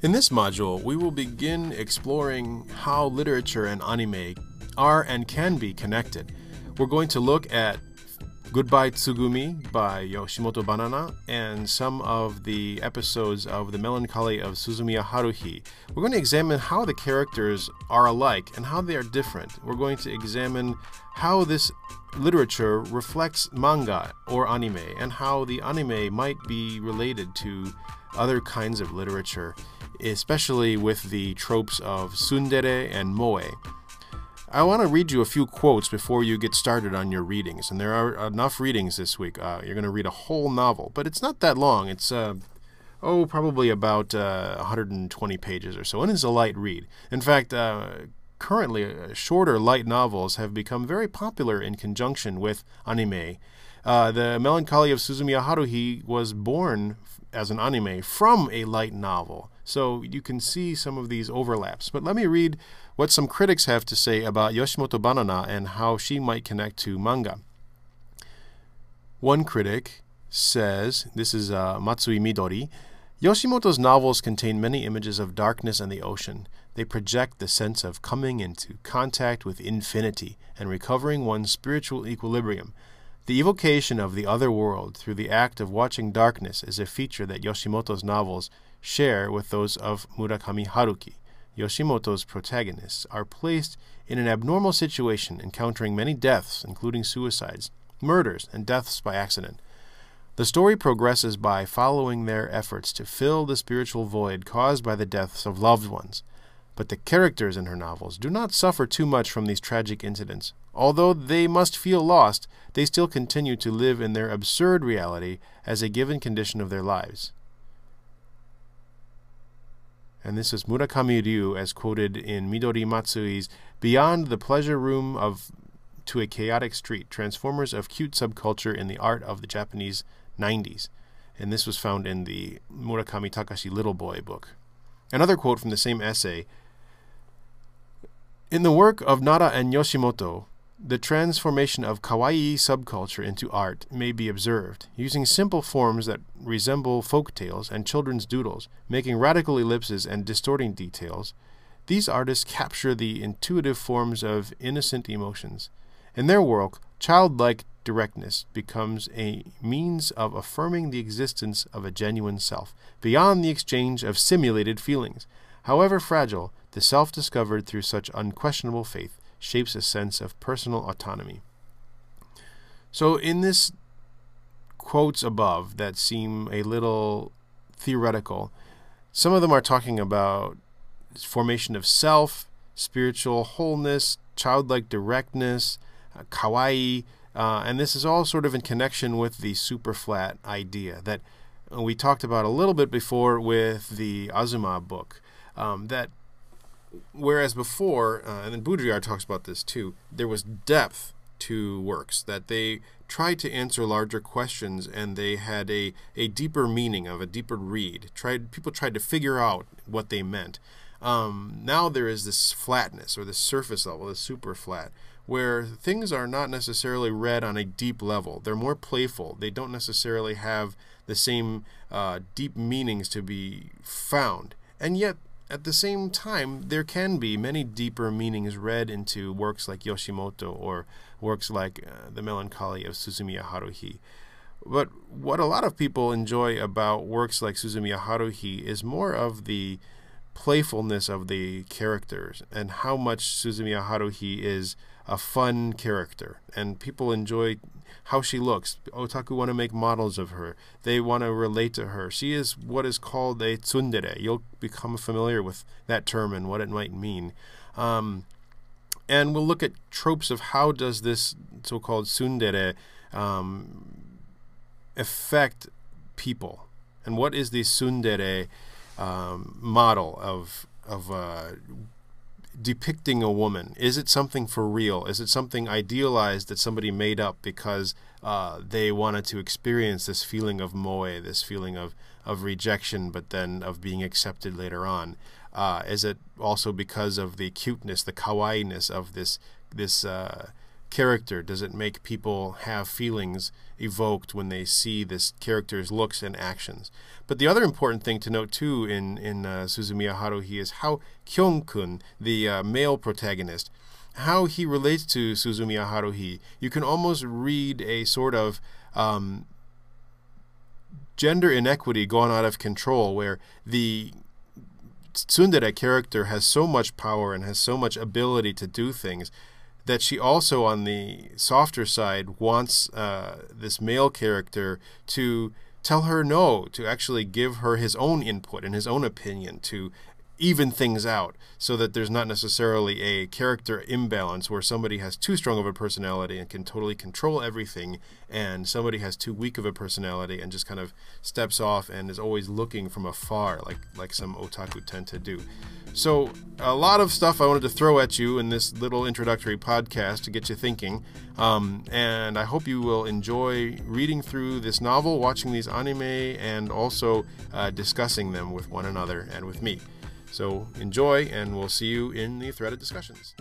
In this module, we will begin exploring how literature and anime are and can be connected. We're going to look at Goodbye Tsugumi by Yoshimoto Banana and some of the episodes of The Melancholy of Suzumiya Haruhi. We're going to examine how the characters are alike and how they are different. We're going to examine how this literature reflects manga or anime and how the anime might be related to other kinds of literature, especially with the tropes of tsundere and moe. I want to read you a few quotes before you get started on your readings, and there are enough readings this week. You're going to read a whole novel, but it's not that long. It's probably about 120 pages or so, and it's a light read. In fact, currently, shorter light novels have become very popular in conjunction with anime. The Melancholy of Suzumiya Haruhi was born as an anime from a light novel, so you can see some of these overlaps. But let me read what some critics have to say about Yoshimoto Banana and how she might connect to manga. One critic says, this is Matsui Midori, Yoshimoto's novels contain many images of darkness and the ocean. They project the sense of coming into contact with infinity and recovering one's spiritual equilibrium. The evocation of the other world through the act of watching darkness is a feature that Yoshimoto's novels share with those of Murakami Haruki. Yoshimoto's protagonists are placed in an abnormal situation, encountering many deaths, including suicides, murders, and deaths by accident. The story progresses by following their efforts to fill the spiritual void caused by the deaths of loved ones. But the characters in her novels do not suffer too much from these tragic incidents. Although they must feel lost, they still continue to live in their absurd reality as a given condition of their lives. And this is Murakami Ryu, as quoted in Midori Matsui's Beyond the Pleasure Room to a Chaotic Street, Transformers of Cute Subculture in the Art of the Japanese 90s. And this was found in the Murakami Takashi Little Boy book. Another quote from the same essay, in the work of Nara and Yoshimoto, the transformation of kawaii subculture into art may be observed, using simple forms that resemble folk tales and children's doodles, making radical ellipses and distorting details. These artists capture the intuitive forms of innocent emotions. In their work, childlike directness becomes a means of affirming the existence of a genuine self, beyond the exchange of simulated feelings. However fragile, the self discovered through such unquestionable faith shapes a sense of personal autonomy. So in this quotes above that seem a little theoretical, some of them are talking about formation of self, spiritual wholeness, childlike directness, kawaii, and this is all sort of in connection with the super flat idea that we talked about a little bit before with the Azuma book, that whereas before, and then Baudrillard talks about this too, there was depth to works, that they tried to answer larger questions and they had a deeper meaning of a deeper read. People tried to figure out what they meant. Now there is this flatness or this surface level, this super flat, where things are not necessarily read on a deep level. They're more playful. They don't necessarily have the same deep meanings to be found. And yet, at the same time, there can be many deeper meanings read into works like Yoshimoto or works like The Melancholy of Suzumiya Haruhi. But what a lot of people enjoy about works like Suzumiya Haruhi is more of the playfulness of the characters and how much Suzumiya Haruhi is a fun character, and people enjoy how she looks. Otaku want to make models of her. They want to relate to her. She is what is called a tsundere. You'll become familiar with that term and what it might mean. And we'll look at tropes of how does this so-called tsundere affect people, and what is the tsundere model of depicting a woman. Is it something for real? Is it something idealized that somebody made up because they wanted to experience this feeling of moe, this feeling of rejection, but then of being accepted later on? Is it also because of the cuteness, the kawaii-ness of this character? Does it make people have feelings evoked when they see this character's looks and actions? But the other important thing to note too in Suzumiya Haruhi is how Kyung-kun, the male protagonist, how he relates to Suzumiya Haruhi. You can almost read a sort of gender inequity gone out of control, where the tsundere character has so much power and has so much ability to do things that she also, on the softer side, wants this male character to tell her no, to actually give her his own input and his own opinion, to even things out, so that there's not necessarily a character imbalance where somebody has too strong of a personality and can totally control everything, and somebody has too weak of a personality and just kind of steps off and is always looking from afar, like some otaku tend to do. So a lot of stuff I wanted to throw at you in this little introductory podcast to get you thinking, and I hope you will enjoy reading through this novel, watching these anime, and also discussing them with one another and with me. So enjoy, and we'll see you in the threaded discussions.